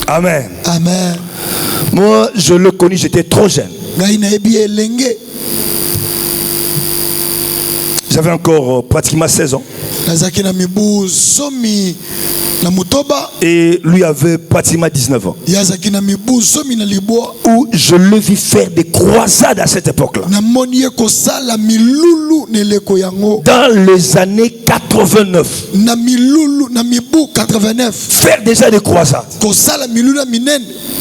Amen. Amen. Moi, je le connais, j'étais trop jeune. J'avais encore pratiquement 16 ans. Et lui avait pratiquement 19 ans. Où je le vis faire des croisades à cette époque-là. Dans les années 89. Faire déjà des croisades.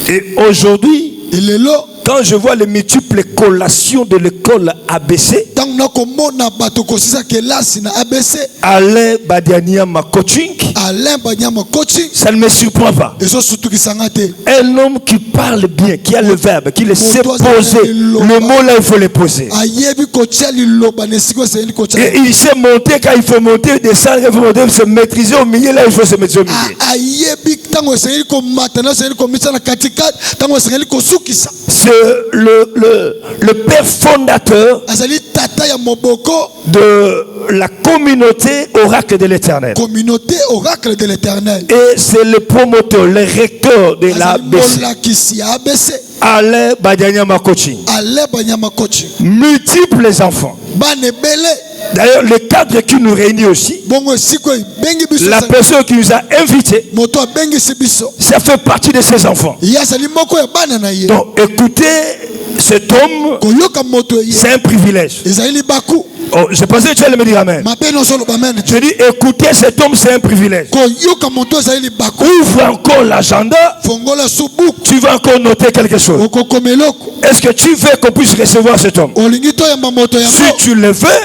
Et aujourd'hui, quand je vois les multiples collations de l'école ABC, Alain Badianyama coaching, ça ne me surprend pas. Un homme qui parle bien, qui a le verbe, qui le sait poser, le mot là il faut le poser. Et il sait monter quand il faut monter, descendre quand il faut monter, se maîtriser au milieu là il faut se maîtriser au milieu. C'est le père fondateur de la communauté oracle de l'Éternel. Et c'est le promoteur, le recteur de l'ABC. Alain Badianyama coaching. Multiples enfants. D'ailleurs, le cadre qui nous réunit aussi, la personne qui nous a invités, ça fait partie de ses enfants. Donc, écoutez, cet homme, c'est un privilège. Oh, je pensais que tu allais me dire amen. Je dis, écoutez, cet homme, c'est un privilège. Ouvre encore l'agenda. Tu vas encore noter quelque chose. Est-ce que tu veux qu'on puisse recevoir cet homme? Si tu le veux,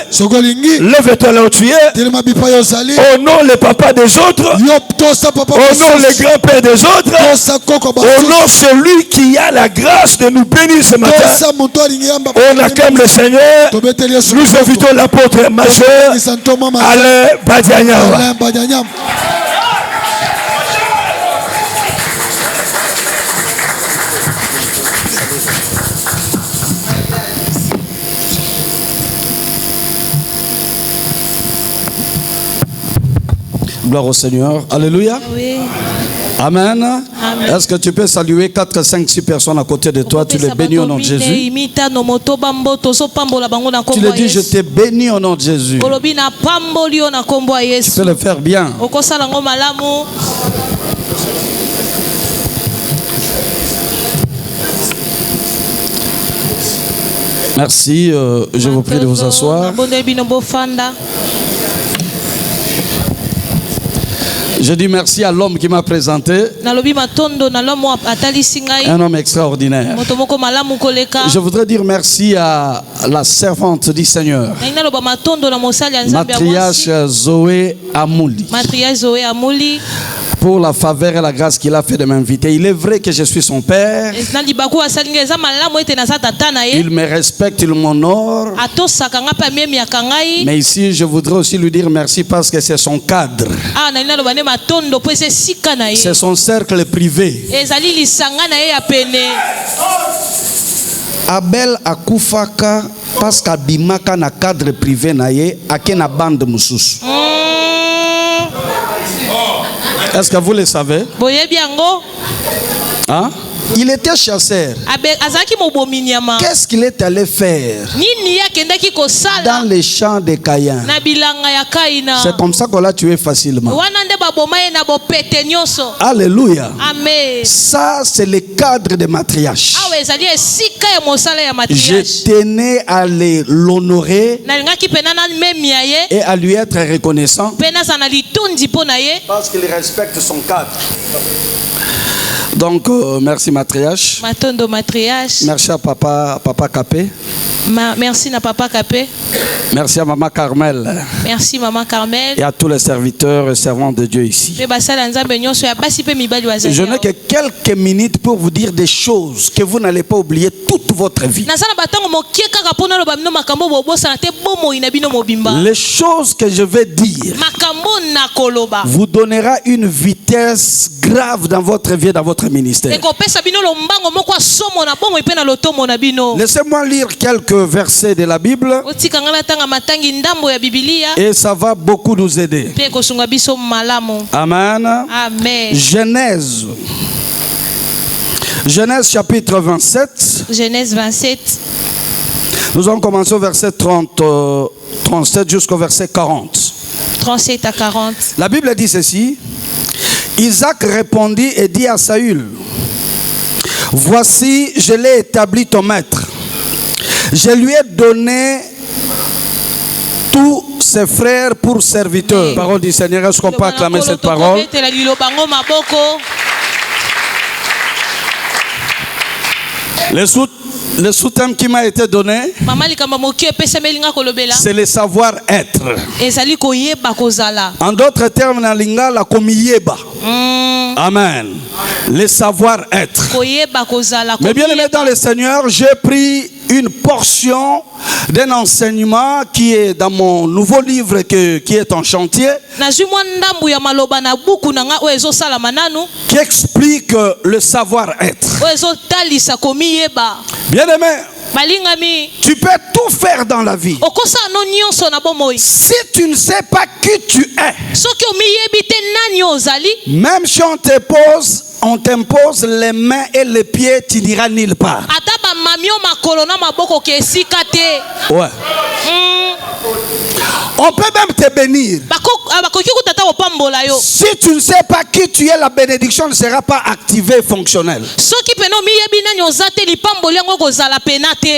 lève-toi là où tu es. Honore les papas des autres. Honore les grands-pères des autres. Honore celui qui a la grâce de nous bénir ce matin. On acclame le Seigneur. Nous invitons l'apôtre majeur Alain Badianyama. Gloire au Seigneur. Alléluia. Oui. Amen. Amen. Est-ce que tu peux saluer 4, 5, 6 personnes à côté de toi? Tu les bénis au nom de Jésus. Tu le dis, je t'ai béni au nom de Jésus. Tu peux le faire bien. Merci. Je vous prie de vous asseoir. Je dis merci à l'homme qui m'a présenté. Un homme extraordinaire. Je voudrais dire merci à la servante du Seigneur, Matriarche Zoé Amouli, pour la faveur et la grâce qu'il a fait de m'inviter. Il est vrai que je suis son père. Il me respecte, il m'honore. Mais ici, je voudrais aussi lui dire merci parce que c'est son cadre. C'est son cercle privé. Abel akufaka parce qu'abimaka na cadre privé naye ake na bande mususu. Est-ce que vous le savez? Hein? Il était chasseur. Qu'est-ce qu'il est allé faire dans les champs de Caïn? C'est comme ça qu'on l'a tué facilement. Alléluia. Amen. Ça, c'est le cadre de matriarche. Je tenais à l'honorer et à lui être reconnaissant parce qu'il respecte son cadre. Donc, merci matriarche. Merci à papa Capé. Merci à papa Capé. Merci à maman Carmel. Merci maman Carmel. Et à tous les serviteurs et servants de Dieu ici. Je n'ai que quelques minutes pour vous dire des choses que vous n'allez pas oublier toute votre vie. Les choses que je vais dire vous donnera une vitesse grave dans votre vie et dans votre ministère. Laissez-moi lire quelques versets de la Bible et ça va beaucoup nous aider. Amen. Amen. Genèse Genèse chapitre 27. Genèse 27. Nous allons commencer au verset 37 jusqu'au verset 40. 37 à 40. La Bible dit ceci. Isaac répondit et dit à Saül, voici, je l'ai établi ton maître. Je lui ai donné tous ses frères pour serviteurs. Parole du Seigneur, est-ce qu'on peut acclamer cette parole? Le sous-thème qui m'a été donné, c'est le savoir-être. En d'autres termes, la lingala komiyeba. Amen. Le savoir-être. Mais bien aimé dans le Seigneur, j'ai pris une portion d'un enseignement qui est dans mon nouveau livre qui est en chantier, qui explique le savoir-être. Bien aimé, tu peux tout faire dans la vie. Si tu ne sais pas qui tu es, même si on t'impose les mains et les pieds, tu n'iras nulle part. Ouais. On peut même te bénir. Si tu ne sais pas qui tu es, la bénédiction ne sera pas activée et fonctionnelle.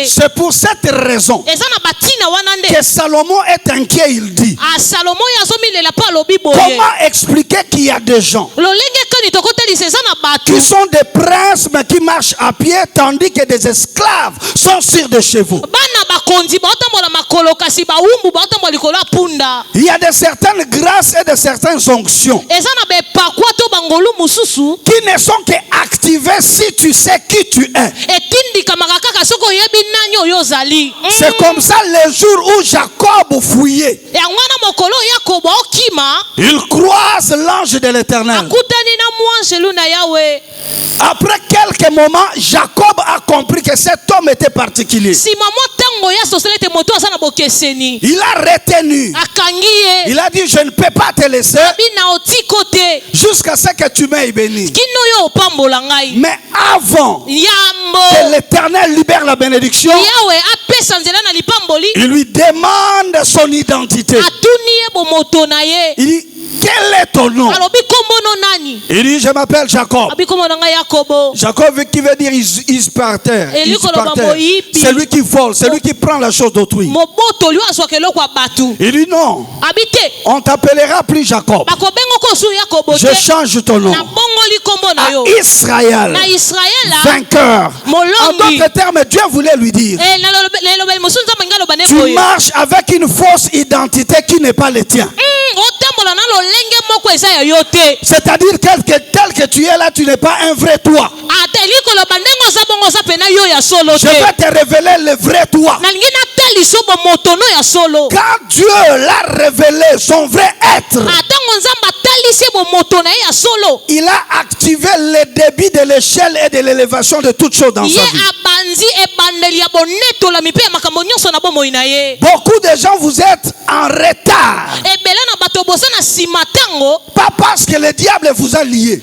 C'est pour cette raison que Salomon est inquiet. Il dit, comment expliquer qu'il y a des gens qui sont des princes mais qui marchent à pied, tandis que des esclaves sont sur des chevaux? Il y a de certaines grâces et de certaines onctions qui ne sont qu'activées si tu sais qui tu es. C'est comme ça les jours où Jacob fouillait, il croise l'ange de l'Éternel. Après quelques moments, Jacob a compris que cet homme était particulier. Il a retenu. Il a dit, je ne peux pas te laisser jusqu'à ce que tu m'aies béni. Mais avant que l'Éternel libère la bénédiction, il lui demande son identité. Il dit, quel est ton nom? Il dit, je m'appelle Jacob. Jacob qui veut dire usurpateur. C'est lui qui vole, c'est lui qui prend la chose d'autrui. Il dit non, on t'appellera plus Jacob. Je change ton nom à Israël, vainqueur. En d'autres termes, Dieu voulait lui dire, tu marches avec une fausse identité qui n'est pas le tien. C'est-à-dire tel que tu es là, tu n'es pas un vrai toi. Je vais te révéler le vrai toi. Quand Dieu l'a révélé son vrai être, il a activé le débit de l'échelle et de l'élévation de toutes choses dans sa vie. Beaucoup de gens, vous êtes en retard. Pas parce que le diable vous a lié,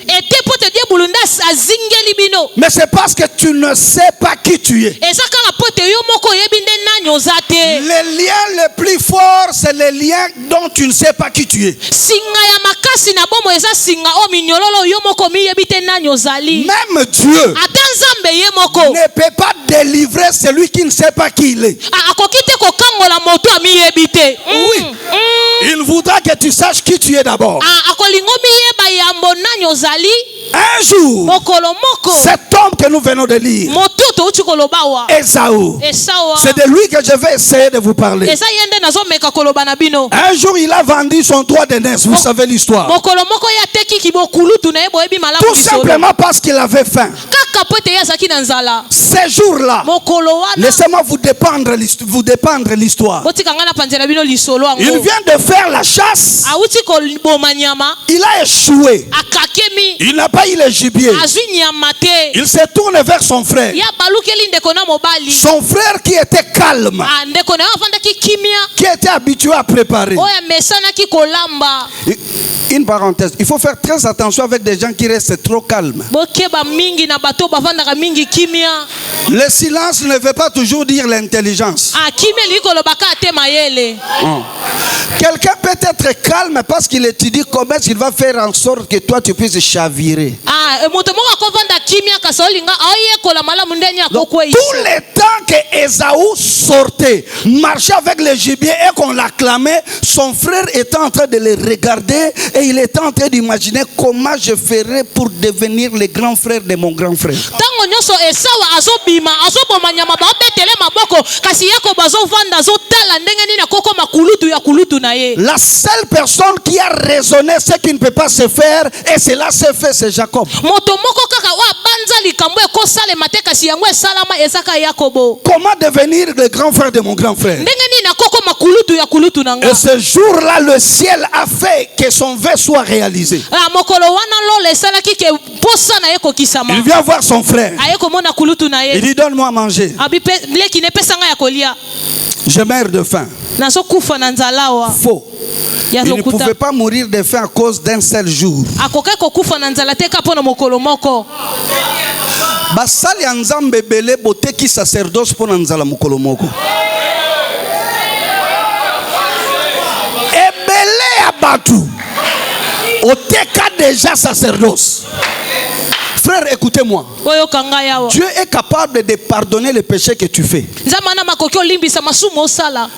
mais c'est parce que tu ne sais pas qui tu es. Le lien le plus fort, c'est le lien dont tu ne sais pas qui tu es. Même Dieu ne peut pas délivrer celui qui ne sait pas qui il est. Oui. Il voudra que tu saches qui tu es d'abord. Un jour, cet homme que nous venons de lire, Ésaü, c'est de lui que je vais essayer de vous parler. Un jour, il a vendu son droit de naissance. Vous savez l'histoire. Tout simplement parce qu'il avait faim. Ces jours-là, laissez-moi vous dépendre l'histoire. Il vient de faire la chasse. Il a échoué. Il n'a pas eu le gibier. Il se tourne vers son frère. Son frère qui était calme, qui était habitué à préparer. Une parenthèse, il faut faire très attention avec des gens qui restent trop calmes. Le silence ne veut pas toujours dire l'intelligence. Quelqu'un peut être calme parce qu'il étudie comment il va faire en sorte que toi tu puisses chavirer. Donc, tout le temps que Ésaü sortait, marchait avec le gibier et qu'on l'acclamait, son frère était en train de le regarder et il était en train d'imaginer comment je ferais pour devenir le grand frère de mon grand frère. La seule personne qui a raisonné ce qui ne peut pas se faire, et cela s'est fait, c'est Jacob. Comment devenir le grand frère de mon grand frère? Et ce jour-là, le ciel a fait que son vœu soit réalisé. Il vient voir son frère. Il dit, donne-moi à manger. Je meurs de faim. Faux. Il ne pouvait pas mourir de faim à cause d'un seul jour. Basali anzambe bele boteki sacerdoce pour nanzala mukolo moko. Ebele abatu. Oteka déjà sacerdoce. Frère, écoutez-moi. Dieu est capable de pardonner les péchés que tu fais.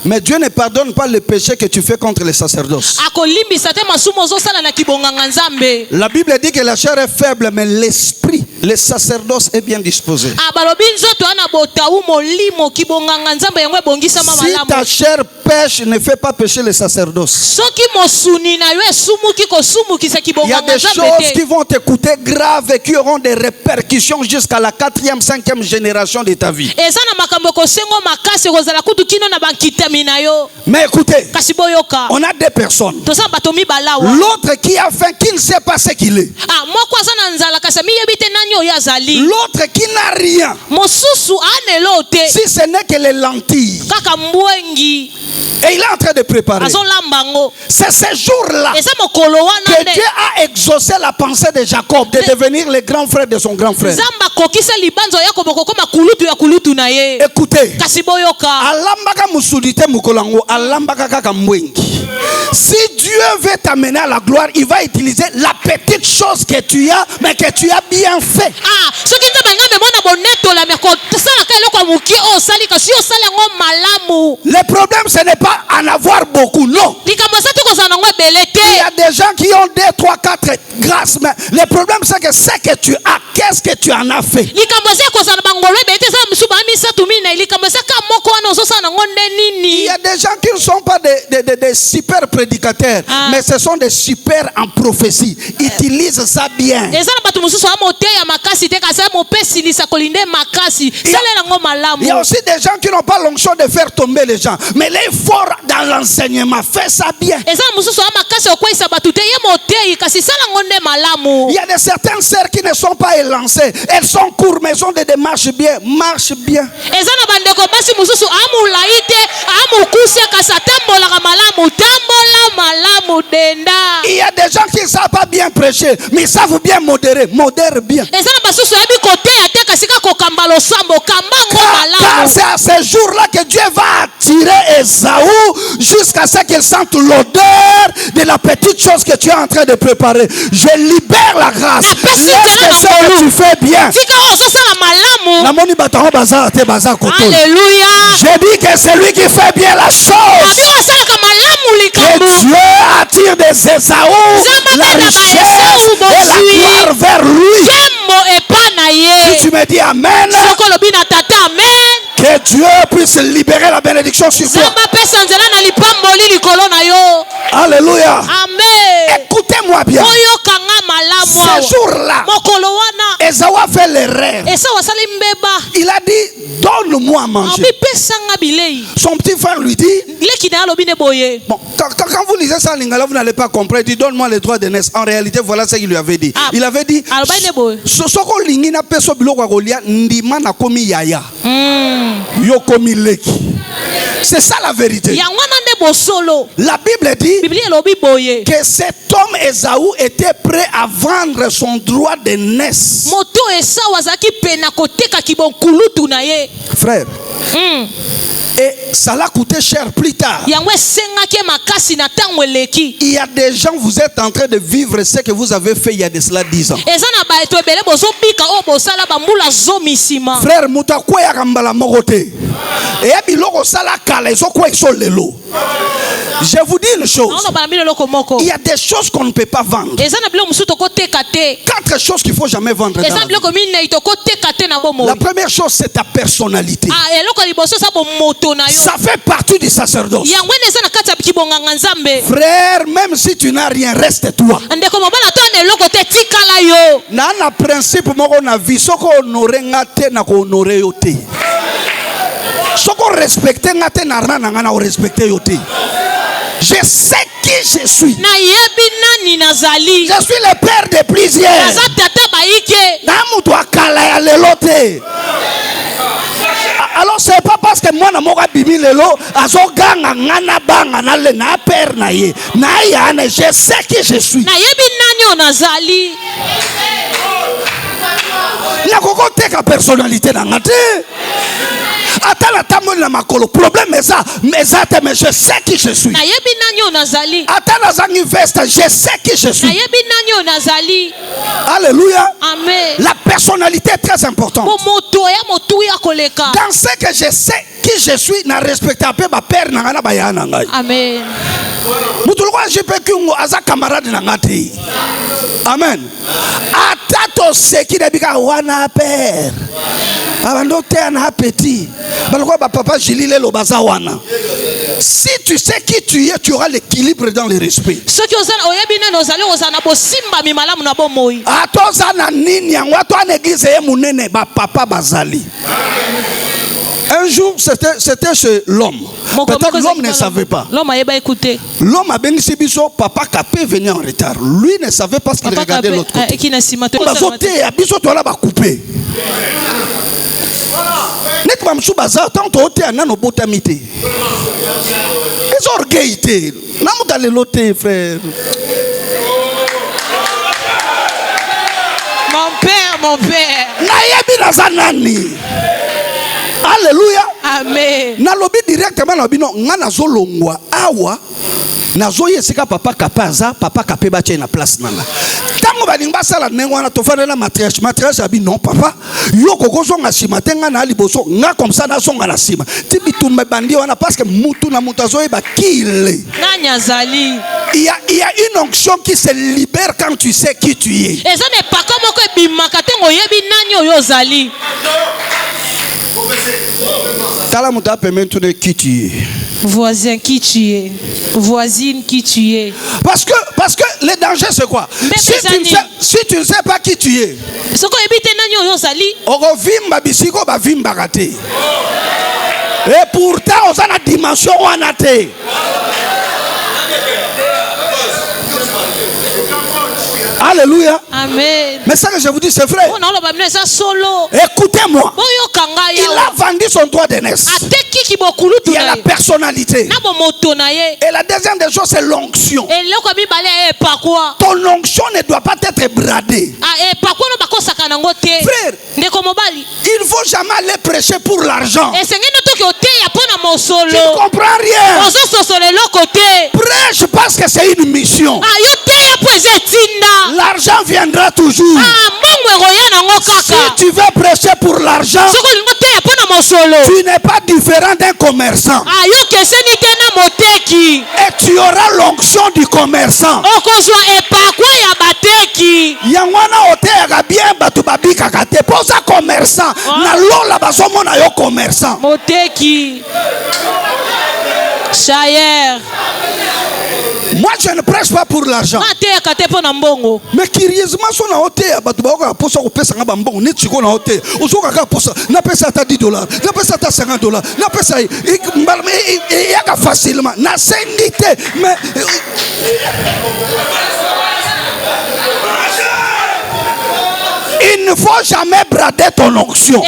Mais Dieu ne pardonne pas les péchés que tu fais contre les sacerdoces. La Bible dit que la chair est faible, mais l'esprit, le sacerdoce est bien disposé. Si ta chair pêche, ne fais pas pécher le sacerdoce. Il y a des choses qui vont t'écouter graves et qui auront des répercussions jusqu'à la 4e, 5e génération de ta vie. Mais écoutez, on a deux personnes. L'autre qui a faim, qui ne sait pas ce qu'il est. L'autre qui n'a rien, si ce n'est que les lentilles. Et il est en train de préparer. C'est ce jour-là que Dieu a exaucé la pensée de Jacob de devenir le grand frère de son grand frère. Écoutez, si Dieu veut t'amener à la gloire, il va utiliser la petite chose que tu as, mais que tu as bien fait. Le problème, ce n'est pas en avoir beaucoup, non. Il y a des gens qui ont 2, 3, 4 grâces, mais le problème, c'est que ce que tu as, qu'est-ce que tu en as fait? Il y a des gens qui ne sont pas des super prédicateurs, mais ce sont des super en prophétie. Utilisent ça bien. Il y a aussi des gens qui n'ont pas l'onction de faire tomber les gens, mais les forts dans l'enseignement, fais ça bien. Il y a de certaines sœurs qui ne sont pas élancées, elles sont courtes, mais elles ont des démarches bien, marchent bien. Il y a des gens qui ne savent pas bien prêcher, mais ils savent bien modérer, modèrent bien. Car c'est à ce jour-là que Dieu va attirer Ésaü jusqu'à ce qu'il sente l'odeur de la petite chose que tu es en train de préparer. Je libère la grâce. Laisse que ce que tu fais bien. Alléluia. Je dis que c'est lui qui fait bien la chose. Que Dieu attire des Ésaü, la richesse et la gloire vers lui. Si tu me dis Amen, que Dieu puisse libérer la bénédiction sur toi. Alléluia. Amen. Écoutez-moi bien. Ce jour-là, Esaü a fait l'erreur. Il a dit, donne-moi à manger. Son petit frère lui dit, bon, quand vous lisez ça en lingala, vous n'allez pas comprendre. Il dit, donne-moi les droits de naissance. En réalité, voilà ce qu'il lui avait dit. Il avait dit, Soko lingina peso biloko golia ndima na komi yaya. Yo komi leki. C'est ça la vérité. La Bible dit que cet homme Esaü était prêt à vendre son droit de naissance. Frère. Et ça l'a coûté cher plus tard. Il y a des gens, vous êtes en train de vivre ce que vous avez fait il y a de cela 10 ans. Frère, je vous dis une chose. Il y a des choses qu'on ne peut pas vendre. 4 choses qu'il ne faut jamais vendre dans la vie. La première chose, c'est ta personnalité. Ça fait partie du sacerdoce. Frère, même si tu n'as rien, reste toi. Nana principe moko na vie soko honorer ngate na ko honorer yote. Soko respecter ngate na rana ngana o respecter yote. Je sais qui je suis. Je suis le père de plusieurs. Namu doit kala ya lelote. Alors c'est pas parce que moi na moka bimi lelo azoganga ngana banga na le na père na ye na yana, je sais qui je suis. Na yebi nani onazali. Na koko teka personnalité na ngate. Attends la tamo na makolo problème est ça mais je sais qui je suis. Na yebi nani onazali. Attends la zangi veste, je sais qui je suis. Na yebi nani onazali. Alléluia. Amen. La personnalité est très importante. Dans ce que je sais qui je suis, na respecte un peu ma père na ngana bayana ngai. Amen. Mutulwa jipe kungo aza camarade na ngati. Amen. Atato seki debika wana père. Abando te na petit. Baloko ba papa jilile lo baza wana. Si tu sais qui tu es, tu auras l'équilibre dans le respect. Ce qui ozana oyebina nozali ozana bo simba mi malamu na bo moi. Atoza na nini yango ato na église e munene ba papa bazali. Un jour, c'était chez l'homme. Peut-être l'homme ne savait pas. L'homme a béni biso, papa Kapé venait en retard. Lui ne savait pas ce qu'il regardait de l'autre côté. Mon père. Alléluia. Amen. Na lobi directement na bino ngana zolongwa awa na zoye sika papa kapaza papa kapeba tche na place nanga. Tango baninga sala nengwana to fana na matriarche abi non papa yo kokozo nga sima tenga na liboso nga comme ça na songa na sima. Tibitumba bandi wana parce que mutu na mutu zoye ba kile. Nanya zali. Il y a une onction qui se libère quand tu sais qui tu es. Et ça n'est pas comme que bimaka tengo yebi nanyo yo zali. Qui tu es. Voisin qui tu es. Voisine qui tu es. Parce que le danger c'est quoi? Si tu ne sais pas qui tu es, et pourtant on a la dimension où on a été. Alléluia. Amen. Mais ça que je vous dis, c'est vrai. Écoutez-moi. Il a vendu son droit de naissance. Il y a la personnalité. Et la deuxième des choses, c'est l'onction. Ton onction ne doit pas être bradée. Frère, il ne faut jamais aller prêcher pour l'argent. Tu ne comprends rien. Prêche parce que c'est une mission. L'argent viendra toujours. Si tu veux prêcher pour l'argent, tu n'es pas différent d'un commerçant. Et tu auras l'onction du commerçant. Yangwana otega bien batu babika kate posa commerçant. Na lola basomo na yo commerçant. Moteki. Chayer. Moi je ne prêche pas pour l'argent. Mais curieusement son a ôté batuba pour ça pesa ngaba mbongo ni chiko na ôté. Ozoka ka pour ça na pesa ta $10, na pesa ta $50, na pesa yaka facilement na sengité mais il ne faut jamais brader ton onction.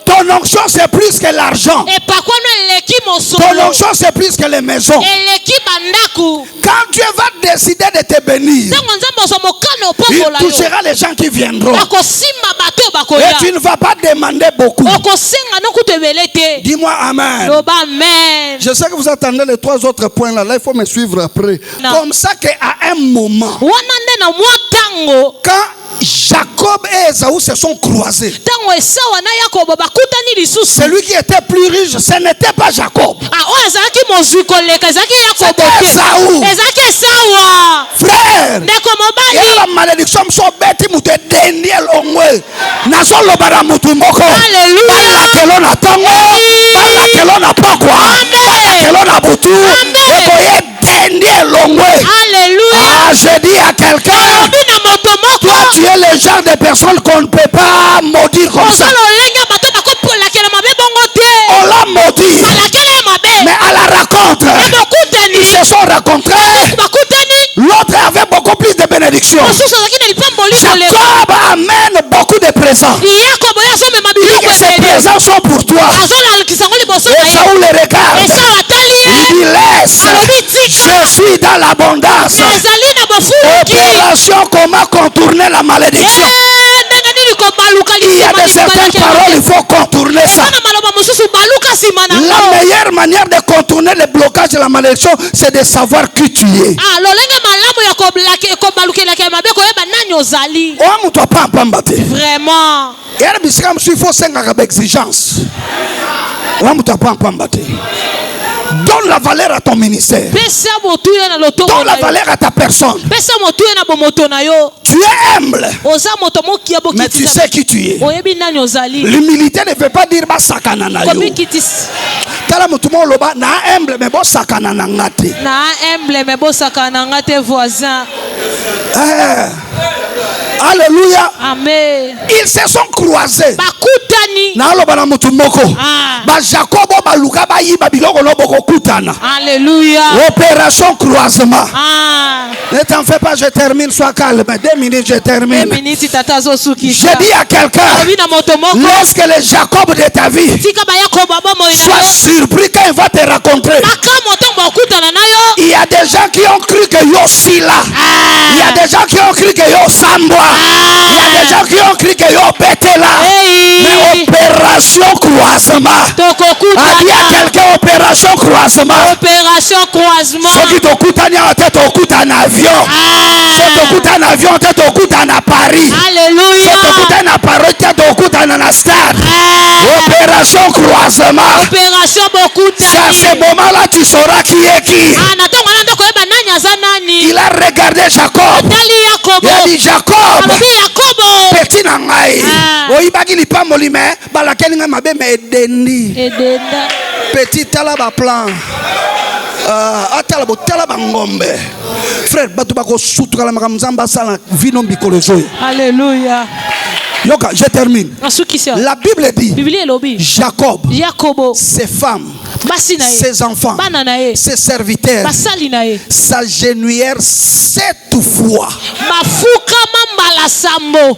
Ton onction c'est plus que l'argent. Ton onction c'est plus que les maisons. Quand Dieu va décider de te bénir, il touchera les gens qui viendront. Et tu ne vas pas demander beaucoup. Dis-moi amen. Je sais que vous attendez les 3 autres points là. Là, il faut me suivre après. Comme ça qu'à un moment, quand Jacob et Esaü se sont croisés, celui qui était plus riche, ce n'était pas Jacob. C'était Esaü. Frère, il y a la malédiction. Ah, je dis à quelqu'un, toi tu es le genre de personne qu'on ne peut pas maudire comme ça. On l'a maudit, mais à la rencontre, ils se sont rencontrés. L'autre avait beaucoup plus de bénédictions. Jacob amène beaucoup de présents. Ces présents sont pour toi. Esaü les regarde. Il dit laisse. Je suis dans l'abondance. Opération comment contourner la malédiction. Il y a de certaines paroles, il faut contourner ça. La meilleure manière de contourner le blocage de la malédiction, c'est de savoir qui tu es. Vraiment. Il faut 5 exigences. Donne la valeur à ton ministère. Donne la valeur à ta personne. Tu es humble, mais tu sais qui tu es. L'humilité ne veut pas dire sakana na yo. Tala mutumo loba na humble mais bo sakana na ngate. Na humble mais bo sakana ngate voisin. Alléluia. Amen. Ils se sont croisés. Bakutani. Alléluia. Opération croisement. Ne t'en fais pas, je termine, sois calme. 2 minutes, je termine. Je dis à quelqu'un, lorsque le Jacob de ta vie sois surpris quand il va te rencontrer. Il y a des gens qui ont cru que yo sila. Il y a des gens qui ont cru que yo sambwa. Il y a des gens qui ont cru que yo betela. Mais opération croisement. Il y a quelqu'un, opération croisement. Opération croisement. Ceux qui t'occupent en tête, t'occupent en avion. Ceux qui t'occupent en avion, t'occupent en Paris. Alléluia. Ceux qui t'occupent en Paris, t'occupent en stade. Opération croisement. Opération beaucoup. C'est à ce moment-là tu sauras qui est qui. Il a regardé Jacob. Il a dit Jacob. Petit nangai. Oibaki lipa molime. Balakeni nga mabe me edeni. Petit talaba plan. Atalabo talaba ngombe. Frère, batu bako sutuka la makamzamba sala vino bikolozoy. Alléluia. Yoka, je termine. La Bible dit Jacob, ses femmes, ses enfants, ses serviteurs, sa genouillère 7 fois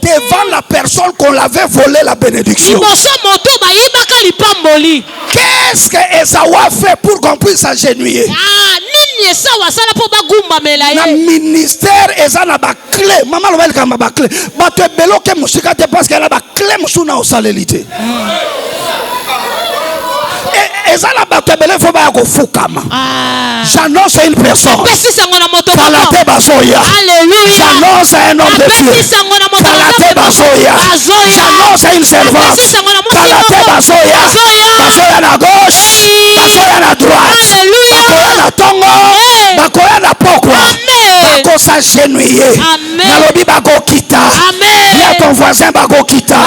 devant la personne qu'on l'avait volé la bénédiction. Qu'est-ce que Esaü a fait pour qu'on puisse s'agenouiller? Na ministère ezana ba clé mama lo belka ba clé ba te beloke musika te parce qu'elle a ba clé musuna au salélité ezana ba te belé faut ba ko fukama. J'annonce à une personne Kalate Basoya. J'annonce à un homme de Dieu Kalate Basoya. J'annonce à une servante Kalate Basoya. Basoya na gauche, Basoya na droite, Bakoya na tongo, Bakoya na pokwa, Bako s'agenouiller, Nalobi Bako kita. Dis à ton voisin bakokita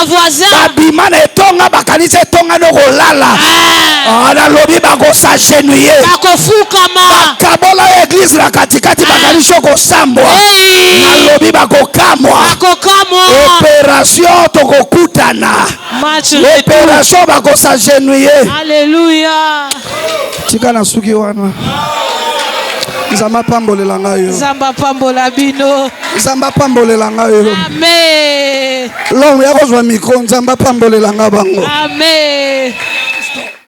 voisin babima na etonga bakanisa etonga no kolala na lobi bakosagenouiller bakabola église na katikati bakanisa kosambwa na lobi bakokamwa opération tokokutana opération bakosagenouiller. Alléluia. Tika na suki wana Nzamba pambolela ngayo. Nzamba pambola bino. Nzamba pambolela ngayo. Amen. Long ya kozwa micro Nzamba pambolela nga bango. Amen.